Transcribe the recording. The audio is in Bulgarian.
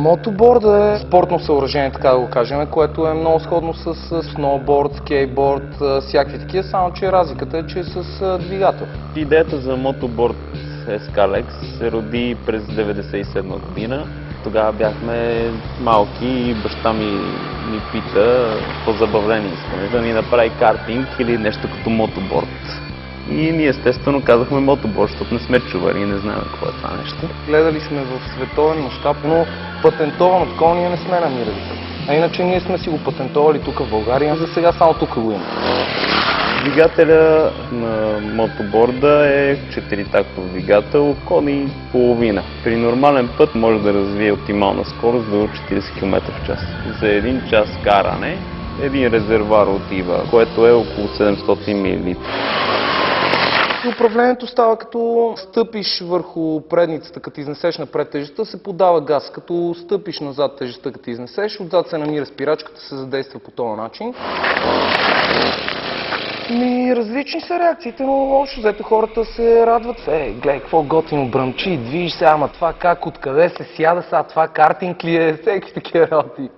Мотоборда е спортно съоръжение, така да го кажем, което е много сходно с сноуборд, скейтборд, всякакви такива, само че разликата е, че е с двигател. Идеята за мотоборд Scalex се роди през 1997 година. Тогава бяхме малки и баща ми пита по забавление искаме да ни направи картинг или нещо като мотоборд. И ние естествено казахме мотоборд, защото не сме чували и не знаем какво е това нещо. Гледали сме в световен мащаб, но патентовано такова ние не сме намирали. А иначе ние сме си го патентовали тук в България, за сега само тук го има. Двигателя на мотоборда е 4-тактов двигател, кони половина. При нормален път може да развие оптимална скорост до 40 км в час. За един час каране един резервоар отива, което е около 700 мл. Управлението става като стъпиш върху предницата, като изнесеш напред тежестта, се подава газ. Като стъпиш назад тежестта, като изнесеш, отзад се намира спирачката, се задейства по този начин. Различни са реакциите, но общо взето хората се радват. Гледай, какво готино бръмчи, движи се, ама това как, откъде се сяда сега, това картинг ли е, всеки такива работи.